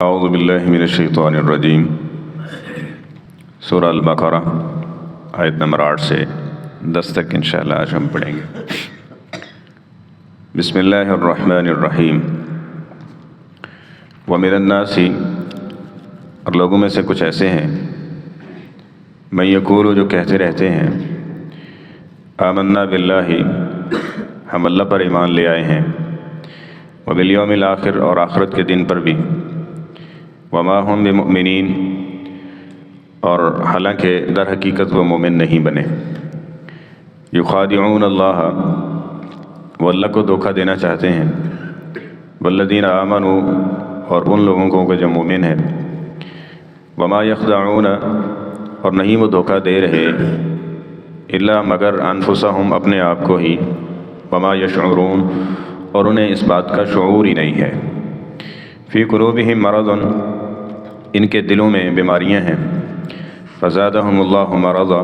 اعوذ باللہ من الشیطان الرجیم۔ سورہ البقرہ آیت نمبر 8 سے 10 تک انشاءاللہ آج ہم پڑھیں گے۔ بسم اللہ الرحمن الرحیم۔ ومن الناس، اور لوگوں میں سے کچھ ایسے ہیں، من یقول، جو کہتے رہتے ہیں، آمنا باللہ، ہم اللہ پر ایمان لے آئے ہیں، وبالیوم الآخر، اور آخرت کے دن پر بھی، وما هم بمؤمنین، اور حالانکہ در حقیقت وہ مومن نہیں بنے، یخادعون اللہ، وہ اللہ کو دھوکہ دینا چاہتے ہیں، والذین آمنوا، اور ان لوگوں کو جو مومن ہیں، وما یخدعون، اور نہیں وہ دھوکہ دے رہے، الا مگر انفسہم، اپنے آپ کو ہی، وما یشعرون، اور انہیں اس بات کا شعور ہی نہیں ہے، فی قلوبہم مرض، ان کے دلوں میں بیماریاں ہیں، فزادہم اللہ مرضا،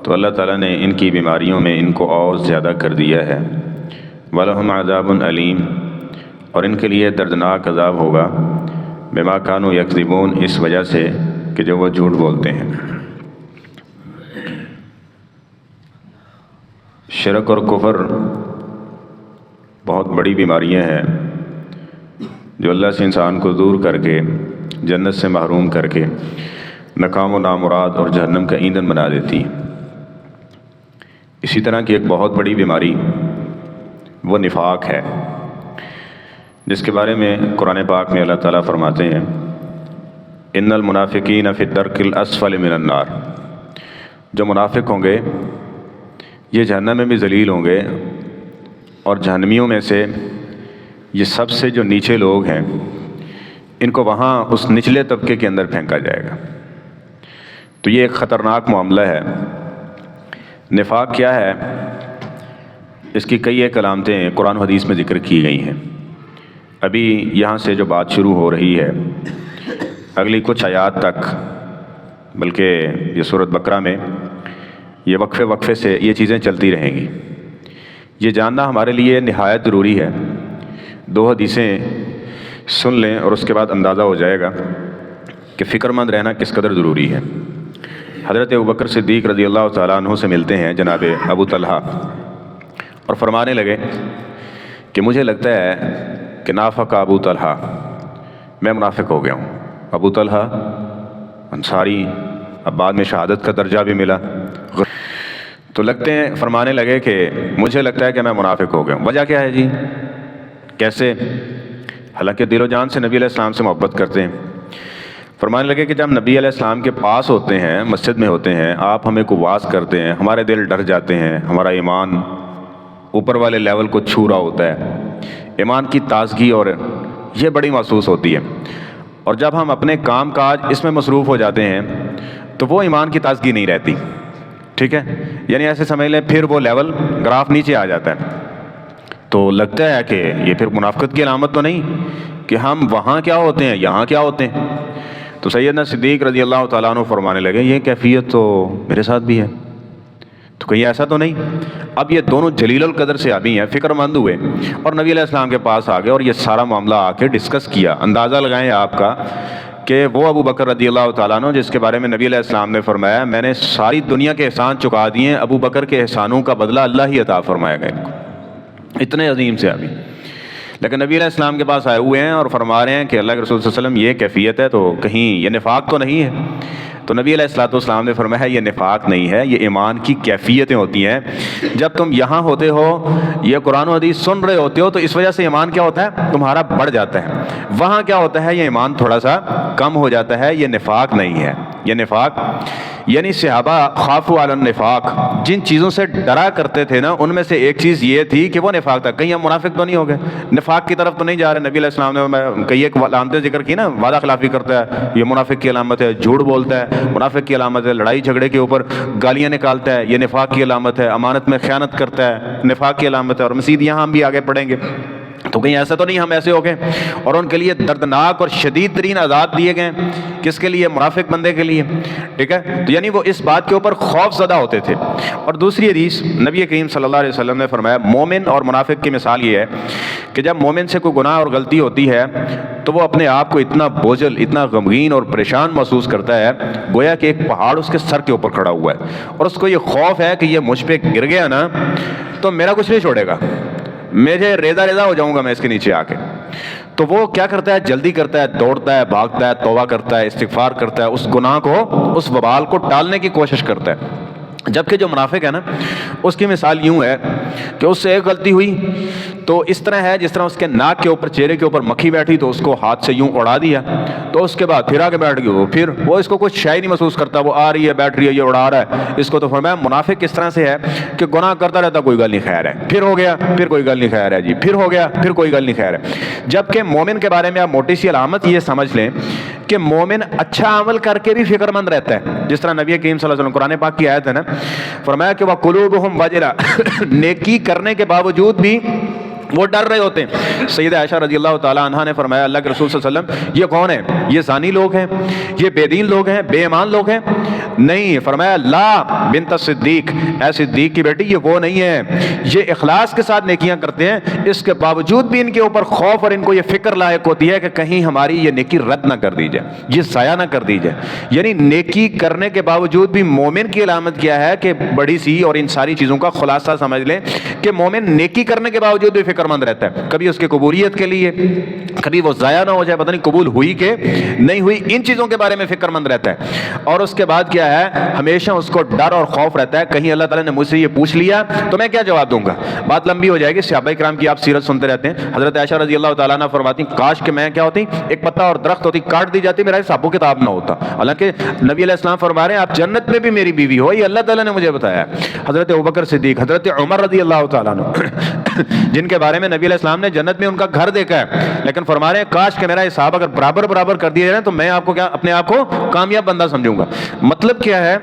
تو اللہ تعالیٰ نے ان کی بیماریوں میں ان کو اور زیادہ کر دیا ہے، ولہم عذاب علیم، اور ان کے لیے دردناک عذاب ہوگا، بما کانوا یکذبون، اس وجہ سے کہ جو وہ جھوٹ بولتے ہیں۔ شرک اور کفر بہت بڑی بیماریاں ہیں جو اللہ سے انسان کو دور کر کے، جنت سے محروم کر کے، ناکام و نامراد اور جہنم کا ایندھن بنا دیتی۔ اسی طرح کی ایک بہت بڑی بیماری وہ نفاق ہے، جس کے بارے میں قرآن پاک میں اللہ تعالیٰ فرماتے ہیں، ان المنافقین فی الدرک الاسفل من النار، جو منافق ہوں گے یہ جہنم میں بھی ذلیل ہوں گے، اور جہنمیوں میں سے یہ سب سے جو نیچے لوگ ہیں ان کو وہاں اس نچلے طبقے کے اندر پھینکا جائے گا۔ تو یہ ایک خطرناک معاملہ ہے۔ نفاق کیا ہے؟ اس کی کئی ایک علامتیں قرآن و حدیث میں ذکر کی گئی ہیں۔ ابھی یہاں سے جو بات شروع ہو رہی ہے، اگلی کچھ آیات تک، بلکہ یہ سورۃ بقرہ میں یہ وقفے سے یہ چیزیں چلتی رہیں گی۔ یہ جاننا ہمارے لیے نہایت ضروری ہے۔ دو حدیثیں سن لیں اور اس کے بعد اندازہ ہو جائے گا کہ فکر مند رہنا کس قدر ضروری ہے۔ حضرت ابوبکر صدیق رضی اللہ تعالیٰ عنہ سے ملتے ہیں جناب ابو طلحہ، اور فرمانے لگے کہ مجھے لگتا ہے کہ نافق ابو طلحہ، میں منافق ہو گیا ہوں۔ ابو طلحہ انصاری، اب بعد میں شہادت کا درجہ بھی ملا، تو لگتے ہیں، فرمانے لگے کہ مجھے لگتا ہے کہ میں منافق ہو گیا ہوں۔ وجہ کیا ہے جی؟ کیسے؟ حالانکہ دل و جان سے نبی علیہ السلام سے محبت کرتے ہیں۔ فرمانے لگے کہ جب نبی علیہ السلام کے پاس ہوتے ہیں، مسجد میں ہوتے ہیں، آپ ہمیں کو واعظ کرتے ہیں، ہمارے دل ڈر جاتے ہیں، ہمارا ایمان اوپر والے لیول کو چھو رہا ہوتا ہے، ایمان کی تازگی اور یہ بڑی محسوس ہوتی ہے۔ اور جب ہم اپنے کام کاج اس میں مصروف ہو جاتے ہیں تو وہ ایمان کی تازگی نہیں رہتی، ٹھیک ہے؟ یعنی ایسے سمجھ لیں پھر وہ لیول گراف نیچے آ جاتا ہے۔ تو لگتا ہے کہ یہ پھر منافقت کی علامت تو نہیں کہ ہم وہاں کیا ہوتے ہیں یہاں کیا ہوتے ہیں۔ تو سیدنا صدیق رضی اللہ تعالیٰ عنہ فرمانے لگے یہ کیفیت تو میرے ساتھ بھی ہے، تو کہیں ایسا تو نہیں؟ اب یہ دونوں جلیل القدر سے ابھی ہیں، فکر مند ہوئے اور نبی علیہ السلام کے پاس آ گئے اور یہ سارا معاملہ آ کے ڈسکس کیا۔ اندازہ لگائیں آپ کا کہ وہ ابو بکر رضی اللہ تعالیٰ عنہ جس کے بارے میں نبی علیہ السلام نے فرمایا میں نے ساری دنیا کے احسان چکا دیے، ابو بکر کے احسانوں کا بدلہ اللہ ہی عطا فرمائے گا ان کو، اتنے عظیم سے ابھی، لیکن نبی علیہ السلام کے پاس آئے ہوئے ہیں اور فرما رہے ہیں کہ اللہ کے رسول صلی اللہ علیہ وسلم یہ کیفیت ہے، تو کہیں یہ نفاق تو نہیں ہے؟ تو نبی علیہ السلام نے فرمایا یہ نفاق نہیں ہے، یہ ایمان کی کیفیتیں ہوتی ہیں۔ جب تم یہاں ہوتے ہو، یہ قرآن و حدیث سن رہے ہوتے ہو، تو اس وجہ سے ایمان کیا ہوتا ہے؟ تمہارا بڑھ جاتا ہے۔ وہاں کیا ہوتا ہے؟ یہ ایمان تھوڑا سا کم ہو جاتا ہے۔ یہ نفاق نہیں ہے۔ یہ نفاق یعنی صحابہ خافوا علی النفاق، جن چیزوں سے ڈرا کرتے تھے نا، ان میں سے ایک چیز یہ تھی کہ وہ نفاق تھا۔ کہیں ہم منافق تو نہیں ہو گئے، نفاق کی طرف تو نہیں جا رہے؟ نبی علیہ السلام نے کئی ایک علامتیں ذکر کی نا، وعدہ خلافی کرتا ہے، یہ منافق کی علامت ہے، جھوٹ بولتا ہے منافق کی علامت ہے، لڑائی جھگڑے کے اوپر گالیاں نکالتا ہے، یہ نفاق کی علامت ہے، امانت میں خیانت کرتا ہے، نفاق کی علامت ہے، اور مزید یہاں ہم بھی آگے پڑھیں گے۔ تو کہیں ایسا تو نہیں ہم ایسے ہو گئے. اور ان کے لیے دردناک اور شدید ترین عذاب دیے گئے. کس کے لیے؟ منافق بندے کے لیے. ٹھیک ہے، تو یعنی وہ اس بات کے اوپر خوف زدہ ہوتے تھے. اور دوسری حدیث نبی کریم صلی اللہ علیہ وسلم نے فرمایا مومن اور منافق کی مثال یہ ہے کہ جب مومن سے کوئی گناہ اور غلطی ہوتی ہے تو وہ اپنے آپ کو اتنا بوجھل، اتنا غمگین اور پریشان محسوس کرتا ہے گویا کہ ایک پہاڑ اس کے سر کے اوپر کھڑا ہوا ہے، اور اس کو یہ خوف ہے کہ یہ مجھ پہ گر گیا نا تو میرا کچھ نہیں چھوڑے گا، مجھے ریزہ ریزہ ہو جاؤں گا میں اس کے نیچے آ کے. تو وہ کیا کرتا ہے؟ جلدی کرتا ہے، دوڑتا ہے، بھاگتا ہے، توبہ کرتا ہے، استغفار کرتا ہے، اس گناہ کو، اس وبال کو ٹالنے کی کوشش کرتا ہے. جبکہ جو منافق ہے نا اس کی مثال یوں ہے کہ اس سے ایک غلطی ہوئی تو اس طرح ہے جس طرح اس کے ناک کے اوپر، چہرے کے اوپر مکھی بیٹھی تو اس کو ہاتھ سے یوں اڑا دیا، تو اس کے بعد پھر آگے بیٹھ گئی، پھر وہ اس کو کچھ شے نہیں محسوس کرتا، وہ آ رہی ہے، بیٹھ رہی ہے، یہ اڑا رہا ہے اس کو. تو فرمایا منافق کس طرح سے ہے کہ گناہ کرتا رہتا، کوئی گل نہیں خیر ہے، پھر ہو گیا، پھر کوئی گل نہیں خیر ہے جی، پھر ہو گیا، پھر کوئی گل نہیں خیر ہے. جبکہ مومن کے بارے میں آپ موٹی سی علامت یہ سمجھ لیں کہ مومن اچھا عمل کر کے بھی فکر مند رہتا ہے. جس طرح نبی کریم صلی اللہ علیہ وسلم قرآن پاک کی آیت ہے نا، فرمایا کہ وَقُلُوبُهُمْ وَجِلَةٌ نیکی کرنے کے باوجود بھی وہ ڈر رہے ہوتے ہیں. سیدہ عائشہ رضی اللہ تعالی عنہا نے فرمایا اللہ کے رسول صلی اللہ علیہ وسلم یہ کون ہے؟ یہ زانی لوگ ہیں، یہ بے دین لوگ ہیں، بے ایمان لوگ ہیں؟ نہیں. فرمایا لا بنت صدیق، اے صدیق کی بیٹی، یہ وہ نہیں ہے، یہ اخلاص کے ساتھ نیکیاں کرتے ہیں، اس کے باوجود بھی ان کے اوپر خوف اور ان کو یہ فکر لاحق ہوتی ہے کہ کہیں ہماری یہ نیکی رد نہ کر دی جائے، یہ ضائع نہ کر دی جائے. یعنی نیکی کرنے کے باوجود بھی مومن کی علامت کیا ہے کہ بڑی سی، اور ان ساری چیزوں کا خلاصہ سمجھ لیں کہ مومن نیکی کرنے کے باوجود بھی فکر مند رہتا ہے، کبھی اس کی قبولیت کے لیے، کبھی وہ ضائع نہ ہو جائے، پتہ نہیں قبول ہوئی کہ نہیں ہوئی، ان چیزوں کے بارے میں فکر مند رہتا ہے. اور اس کے بعد کیا ہے؟ ہمیشہ اس کو ڈر اور خوف رہتا ہے کہیں اللہ تعالیٰ نے مجھ سے یہ پوچھ لیا تو میں کیا جواب دوں گا. بات لمبی ہو جائے گی، صحابہ کرام کی آپ سیرت سنتے رہتے ہیں. حضرت عائشہ رضی اللہ تعالیٰ عنہ فرماتی کاش کہ میں کیا ہوتی، ایک پتا اور درخت ہوتی، کاٹ دی جاتی، میرا حساب و کتاب نہ ہوتا. حالانکہ نبی علیہ السلام فرما رہے ہیں آپ جنت میں بھی میری بیوی ہو، یہ اللہ تعالیٰ نے مجھے بتایا. حضرت ابوبکر صدیق، حضرت عمر رضی اللہ تعالیٰ عنہ جن کے بارے میں نبی علیہ السلام نے جنت میں ان کا گھر دیکھا ہے، لیکن فرما رہے ہیں کاش کہ میرا حساب اگر برابر برابر کر دیا جائے تو میں آپ کو کیا، اپنے آپ کو کامیاب بندہ سمجھوں گا. مطلب کیا ہے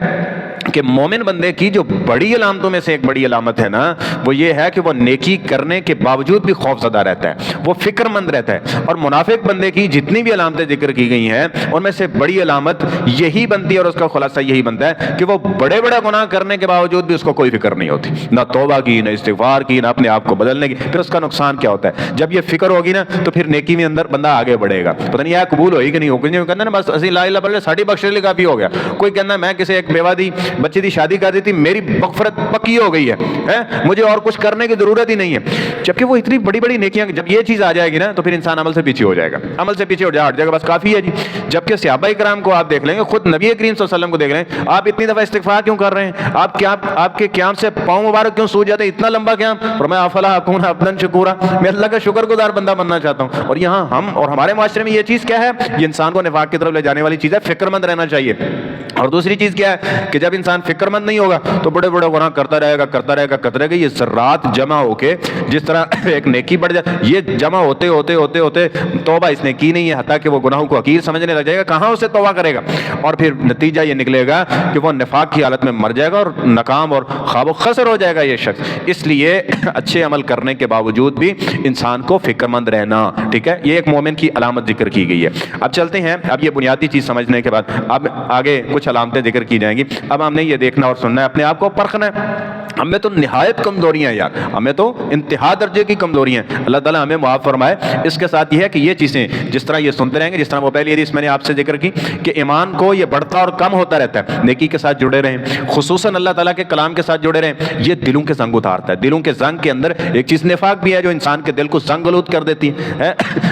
کہ مومن بندے کی جو بڑی علامتوں میں سے ایک بڑی علامت ہے نا وہ یہ ہے کہ وہ نیکی کرنے کے باوجود بھی خوف زدہ رہتا ہے، وہ فکر مند رہتا ہے. اور منافق بندے کی جتنی بھی علامتیں ذکر کی گئی ہیں ان میں سے بڑی علامت یہی بنتی ہے اور اس کا خلاصہ یہی بنتا ہے کہ وہ بڑے بڑے گناہ کرنے کے باوجود بھی اس کو کوئی فکر نہیں ہوتی، نہ توبہ کی، نہ استغفار کی، نہ اپنے آپ کو بدلنے کی. پھر اس کا نقصان کیا ہوتا ہے؟ جب یہ فکر ہوگی نا تو پھر نیکی میں اندر بندہ آگے بڑھے گا، پتہ نہیں یہ قبول ہوئی کہ نہیں ہوگی. کہنا نا بس اسی لا الہ الا اللہ ساڑھی بخشنے لیے کافی ہو گیا. کوئی کہنا میں کسی ایک بیوہ دی بچی دی شادی کر دیتی، میری مغفرت پکی ہو گئی ہے، مجھے اور کچھ کرنے کی ضرورت ہی نہیں ہے. جبکہ وہ اتنی بڑی بڑی نیکیاں، جب یہ چیز آ جائے گی نا تو پھر انسان عمل سے پیچھے ہو جائے گا، عمل سے پیچھے ہٹ جائے گا، بس کافی ہے جی. جبکہ صحابہ کرام کو آپ دیکھ لیں گے، خود نبی کریم صلی اللہ علیہ وسلم کو دیکھ لیں، آپ اتنی دفعہ استغفار کیوں کر رہے ہیں؟ آپ کے قیام سے پاؤں مبارک کیوں سوج جاتے ہیں؟ اتنا لمبا قیام. فرمایا افلا اکون عبدا شکورا، میں اللہ کا شکر گزار بندہ بننا چاہتا ہوں. اور یہاں ہم اور ہمارے معاشرے میں یہ چیز کیا ہے؟ یہ انسان کو نفاق کی طرف لے جانے والی چیز ہے، فکر مند رہنا چاہیے. اور دوسری چیز کیا ہے کہ جب انسان فکر مند نہیں ہوگا تو بڑے بڑے گناہ کرتا رہے گا. یہ ذرات جمع ہو کے جس طرح ایک نیکی بڑھ جائے، یہ جمع ہوتے ہوتے ہوتے ہوتے توبہ اس نے کی نہیں ہے، حتیٰ کہ وہ گناہوں کو حقیر سمجھنے لگ جائے گا، کہاں اسے توبہ کرے گا. اور پھر نتیجہ یہ نکلے گا کہ وہ نفاق کی حالت میں مر جائے گا اور ناکام اور خواب و خسر ہو جائے گا یہ شخص. اس لیے اچھے عمل کرنے کے باوجود بھی انسان کو فکر مند رہنا، ٹھیک ہے، یہ ایک مومن کی علامت ذکر کی گئی ہے. اب چلتے ہیں، اب یہ بنیادی چیز سمجھنے کے بعد اب آگے کچھ علامتیں ذکر کی جائیں گی. اب ہم نے یہ دیکھنا اور سننا ہے، اپنے آپ کو پرکھنا ہے. ہمیں تو نہایت کمزوریاں ہیں یار، ہمیں تو انتہا درجے کی کمزوریاں ہیں، اللہ تعالیٰ ہمیں معاف فرمائے. اس کے ساتھ یہ ہے کہ یہ چیزیں جس طرح یہ سنتے رہیں گے، جس طرح وہ پہلی حدیث میں نے آپ سے ذکر کی کہ ایمان کو یہ بڑھتا اور کم ہوتا رہتا ہے، نیکی کے ساتھ جڑے رہیں، خصوصاً اللہ تعالیٰ کے کلام کے ساتھ جڑے رہیں. یہ دلوں کے زنگ اتارتا ہے، دلوں کے زنگ کے اندر ایک چیز نفاق بھی ہے جو انسان کے دل کو زنگ آلود کر دیتی ہے،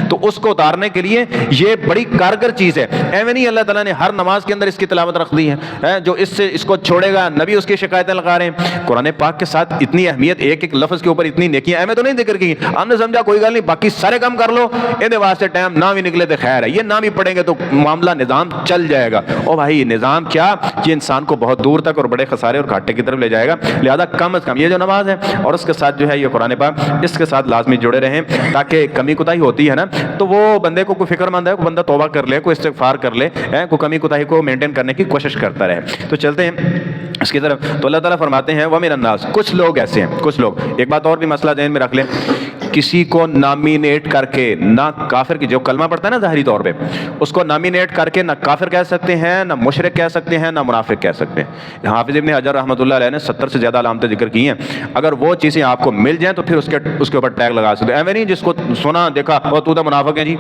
تو اس کو اتارنے کے لیے یہ بڑی کارگر چیز ہے. ایویں نہیں اللہ تعالیٰ نے ہر نماز کے اندر اس کی تلاوت رکھ دی ہے، جو اس کو چھوڑے گا نبی اس کی شکایتیں لگا رہے ہیں. قرآن پاک کے ساتھ اتنی اہمیت، ایک ایک لفظ کے اوپر اتنی نیکیاں اہمیت تو نہیں ذکر کی. ہم نے سمجھا کوئی گل نہیں، باقی سارے کام کر لو، یہ واسطے ٹائم نہ بھی نکلے تو خیر ہے، یہ نہ بھی پڑھیں گے تو معاملہ نظام چل جائے گا. او بھائی نظام کیا، یہ انسان کو بہت دور تک اور بڑے خسارے اور گھاٹے کی طرف لے جائے گا. لہذا کم از کم یہ جو نماز ہے اور اس کے ساتھ جو ہے یہ قرآن پاک، اس کے ساتھ لازمی جڑے رہیں، تاکہ کمی کوتاہی ہوتی ہے نا تو وہ بندے کو کوئی فکر مند ہے، کوئی بندہ توبہ کر لے، کوئی استغفار کر لے، کوئی کمی کوتاہی کو مینٹین کرنے کی کوشش کرتا رہے. تو چلتے ہیں اس کی طرف. تو اللہ تعالیٰ فرماتے ہیں وَمِنَ النَّاسِ، کچھ لوگ ایسے ہیں، کچھ لوگ. ایک بات اور بھی مسئلہ ذہن میں رکھ لیں کسی کو نامینیٹ کر کے نہ کافر کی جو کلمہ پڑھتا ہے نا ظاہری طور پہ اس کو نامینیٹ کر کے نہ کافر کہہ سکتے ہیں، نہ مشرک کہہ سکتے ہیں، نہ منافق کہہ سکتے ہیں۔ حافظ ابن حجر رحمۃ اللہ علیہ نے 70 سے زیادہ علامتیں ذکر کی ہیں، اگر وہ چیزیں آپ کو مل جائیں تو پھر اس کے اوپر ٹیگ لگا سکتے ہیں۔ ایویں نہیں جس کو سنا دیکھا اور تو منافق ہے جی،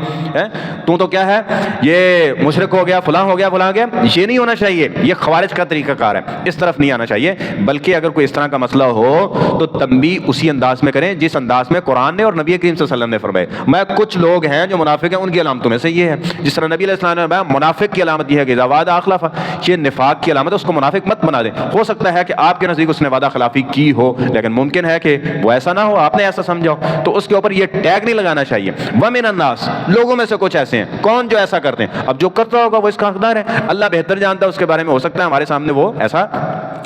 تو کیا ہے یہ مشرک ہو گیا، فلاں ہو گیا، فلاں گیا، یہ نہیں ہونا چاہیے، یہ خوارج کا طریقہ کار ہے، اس طرف نہیں آنا چاہیے۔ بلکہ اگر کوئی اس طرح کا مسئلہ ہو تو تنبیہ اسی انداز میں کریں جس انداز میں قرآن نے اور نبی کریم صلی اللہ علیہ وسلم نے فرمایا۔ میں کچھ لوگ ہیں جو منافق ہیں، ان کی علامتوں میں سے یہ ہے، جس طرح نبی علیہ السلام نے فرمایا منافق کی علامت یہ ہے کہ وعدہ اخلف، یہ نفاق کی علامت ہے، اس کو منافق مت بنا دیں۔ ہو سکتا ہے کہ آپ کے نزدیک اس نے وعدہ خلافی کی ہو، لیکن ممکن ہے کہ وہ ایسا نہ ہو، آپ نے ایسا سمجھا ہو، تو اس کے اوپر یہ ٹیگ نہیں لگانا چاہیے۔ وَمِنَ النَّاسِ، لوگوں میں سے کچھ ایسے ہیں، کون جو ایسا کرتے ہیں، اب جو کرتا ہوگا وہ اس کا حقدار ہے، اللہ بہتر جانتا ہے اس کے بارے میں، ہو سکتا ہے ہمارے سامنے وہ ایسا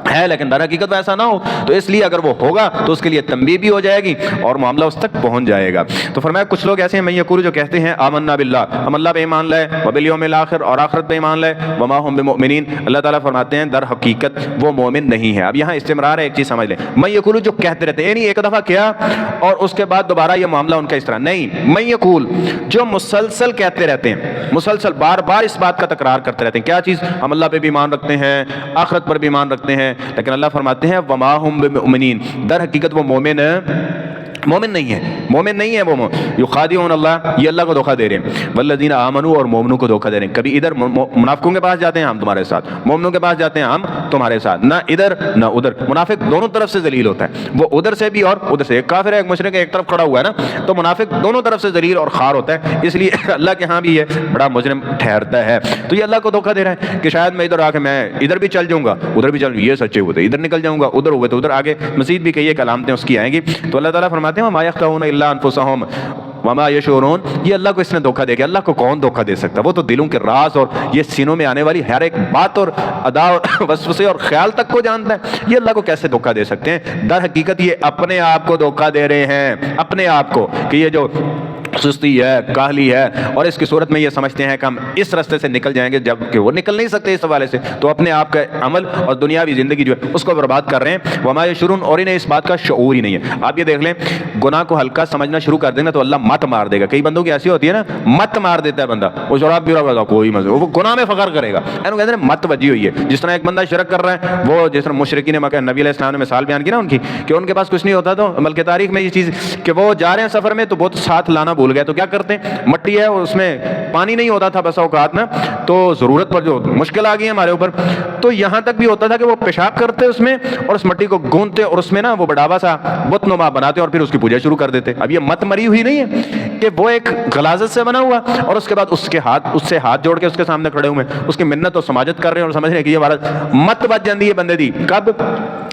ہے لیکن در حقیقت ایسا نہ ہو، تو اس لیے اگر وہ ہوگا تو اس کے لیے تنبیہ بھی ہو جائے گی اور معاملہ اس تک پہنچ جائے گا۔ تو فرمایا کچھ لوگ ایسے ہیں من یقولون جو کہتے ہیں آمنا باللہ، ہم اللہ پہ ایمان لائے، وبالیوم الاخر، اور آخرت پہ ایمان لائے، وما ہم بمؤمنین، اللہ تعالیٰ فرماتے ہیں در حقیقت وہ مومن نہیں ہے۔ اب یہاں استمرار ہے، ایک چیز سمجھ لیں، من یقولون جو کہتے رہتے ہیں، یعنی ایک دفعہ کیا اور اس کے بعد دوبارہ یہ معاملہ ان کا اس طرح نہیں، من یقول جو مسلسل کہتے رہتے ہیں، مسلسل بار بار اس بات کا تکرار کرتے رہتے ہیں، کیا چیز؟ ہم اللہ پہ بھی ایمان رکھتے ہیں، آخرت پر بھی ایمان رکھتے ہیں، لیکن اللہ فرماتے ہیں وما ہم بمؤمنین، در حقیقت وہ مومن نہیں ہے، مومن نہیں ہے وہ، یخادعون اللہ، یہ اللہ کو دھوکہ دے رہے ہیں، والذین آمنوا، اور مومنوں کو دھوکہ دے رہے ہیں۔ کبھی ادھر منافقوں کے پاس جاتے ہیں ہم تمہارے ساتھ، مومنوں کے پاس جاتے ہیں ہم تمہارے ساتھ، نہ ادھر نہ ادھر، منافق دونوں طرف سے ذلیل ہوتا ہے، وہ ادھر سے بھی اور ادھر سے، ایک کافر ہے ایک مشرک ہے ایک طرف کھڑا ہوا ہے نا، تو منافق دونوں طرف سے ذلیل اور خوار ہوتا ہے، اس لیے اللہ کے ہاں بھی یہ بڑا مجرم ٹھہرتا ہے۔ تو یہ اللہ کو دھوکہ دے رہا ہے کہ شاید میں ادھر آ کے میں ادھر بھی چل جاؤں گا ادھر بھی چل، یہ سچے ہوتے ادھر نکل جاؤں گا ادھر ہوئے تو ادھر، آگے مزید بھی کئی ایک علامتیں اس کی آئیں گی۔ تو اللہ تعالیٰ فرماتے ہیں وما یخدعون الا انفسهم وما یشعرون، یہ اللہ کو اس نے دھوکہ دے گیا، اللہ کو کون دھوکہ دے سکتا ہے؟ وہ تو دلوں کے راز اور یہ سینوں میں آنے والی ہر ایک بات اور ادا اور وسوسے اور خیال تک کو جانتا ہے، یہ اللہ کو کیسے دھوکہ دے سکتے ہیں؟ در حقیقت یہ اپنے آپ کو دھوکہ دے رہے ہیں، اپنے آپ کو، کہ یہ جو سستی ہے، کاہلی ہے، اور اس کی صورت میں یہ سمجھتے ہیں کہ ہم اس راستے سے نکل جائیں گے، جبکہ وہ نکل نہیں سکتے اس حوالے سے، تو اپنے آپ کا عمل اور دنیاوی زندگی جو ہے اس کو برباد کر رہے ہیں۔ وما یشعرون، اور انہیں اس بات کا شعور ہی نہیں ہے۔ آپ یہ دیکھ لیں، گناہ کو ہلکا سمجھنا شروع کر دیں نا تو اللہ مت مار دے گا۔ کئی بندوں کی ایسی ہوتی ہے نا، مت مار دیتا ہے بندہ، وہ شراب پی رہا ہے کوئی مزہ، وہ گناہ میں فخر کرے گا، کہتے ہیں مت وجی ہوئی ہے۔ جس طرح ایک بندہ شرک کر رہا ہے، وہ جس طرح مشرکین مکہ، نبی علیہ السلام نے مثال بیان کی نا ان کی، کہ ان کے پاس کچھ نہیں ہوتا، تو بلکہ تاریخ میں یہ چیز کہ وہ جا رہے ہیں سفر میں تو بہت ساتھ لانا بھول گئے، تو کیا کرتے ہیں، مٹی ہے اس میں پانی نہیں ہوتا تھا بس اوقات نا، تو ضرورت پر جو مشکل آ گئی ہے ہمارے اوپر، تو یہاں تک بھی ہوتا تھا کہ وہ پیشاب کرتے اس میں اور اس مٹی کو گوندتے اور اس میں نا وہ بڑھاوا سا بت نما بناتے اور پھر اس کی پوجا شروع کر دیتے۔ اب یہ مت مری ہوئی نہیں ہے کہ وہ ایک غلاظت سے بنا ہوا اور اس کے بعد اس سے ہاتھ جوڑ کے اس کے سامنے کھڑے ہوئے اس کی منت اور سماجت کر رہے ہیں اور سمجھ رہے ہیں کہ یہ ہمارا مت بچ جاندی ہے بندے دی، کب؟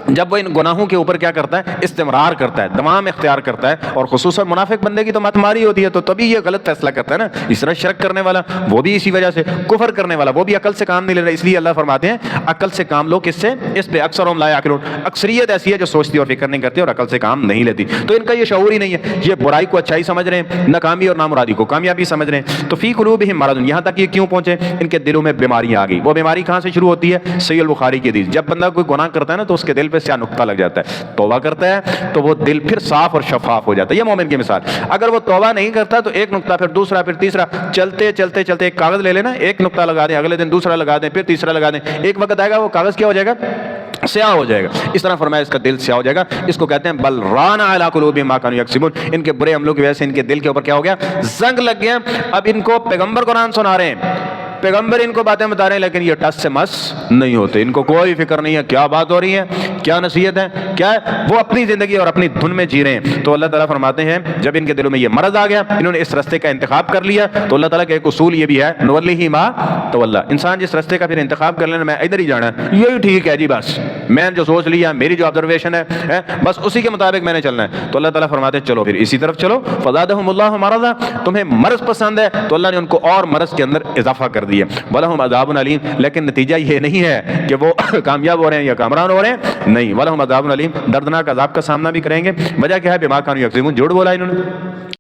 جب وہ ان گناہوں کے اوپر کیا کرتا ہے، استمرار کرتا ہے، دوام اختیار کرتا ہے، اور خصوصاً منافق بندے کی تو مت ماری ہوتی ہے، تو تبھی یہ غلط فیصلہ کرتا ہے نا۔ اس طرح شرک کرنے والا وہ بھی اسی وجہ سے، کفر کرنے والا وہ بھی عقل سے کام نہیں لے رہا، اس لیے اللہ فرماتے ہیں عقل سے کام لو، کس سے؟ اس پہ اکثرهم لا یعقلون، اکثریت ایسی ہے جو سوچتی اور فکر نہیں کرتی اور عقل سے کام نہیں لیتی، تو ان کا یہ شعور ہی نہیں ہے، یہ برائی کو اچھائی سمجھ رہے ہیں، ناکامی اور نامرادی کو کامیابی سمجھ رہے ہیں۔ تو فی قلوبہم مرض، یہاں تک یہ کیوں پہنچے، ان کے دلوں میں بیماریاں آ گئی۔ وہ بیماری کہاں سے شروع ہوتی ہے؟ صحیح البخاری کی حدیث، جب بندہ کوئی گناہ کرتا ہے نا تو اس کے دل پہ سیاہ نقطہ لگ جاتا ہے، توبہ کرتا ہے تو وہ دل پھر صاف اور شفاف ہو جاتا ہے، یہ مومن کی مثال۔ اگر وہ توبہ نہیں کرتا تو ایک نقطہ پھر دوسرا پھر تیسرا، چلتے چلتے چلتے ایک کاغذ لے لینا، ایک نقطہ لگا دیں، اگلے دن دوسرا لگا دیں، پھر تیسرا لگا دیں، ایک وقت آئے گا وہ کاغذ کیا ہو جائے گا، سیاہ ہو جائے گا۔ اس طرح فرمایا اس کا دل سیاہ ہو جائے گا، اس کو کہتے ہیں بل ران علی قلوبہم ما کانوا یکسبون، ان کے برے عملوں کی وجہ سے ان کے دل کے اوپر کیا ہو گیا، زنگ لگ گیا۔ اب ان کو پیغمبر قرآن سنا رہے ہیں، پیغمبر ان کو باتیں بتا رہے ہیں، لیکن یہ ٹس سے مس نہیں ہوتے، ان کو کوئی فکر نہیں ہے کیا بات ہو رہی ہے، کیا نصیحت ہے، کیا ہے، وہ اپنی زندگی اور اپنی دھن میں جی رہے ہیں۔ تو اللہ تعالیٰ فرماتے ہیں جب ان کے دلوں میں یہ مرض آ گیا، انہوں نے اس راستے کا انتخاب کر لیا، تو اللہ تعالیٰ کا ایک اصول یہ بھی ہے نولیہ ما تولی، انسان جس راستے کا پھر انتخاب کر لینا میں ادھر ہی جانا ہے یہی ٹھیک ہے جی، بس میں جو سوچ لیا، میری جو آبزرویشن ہے بس اسی کے مطابق میں نے چلنا ہے، تو اللہ تعالیٰ فرماتے ہیں چلو پھر اسی طرف چلو، فزادہم اللہ مرضا، تمہیں مرض پسند ہے تو اللہ نے ان کو اور مرض کے اندر اضافہ کر دیا، ولہم عذاب علیم، لیکن نتیجہ یہ نہیں ہے کہ وہ کامیاب ہو رہے ہیں یا کامران ہو رہے ہیں، نہیں، ولہم عذاب علیم، دردناک عذاب کا سامنا بھی کریں گے۔ وجہ کیا ہے؟ بما کانوا یکذبون، جھوٹ بولا انہوں نے،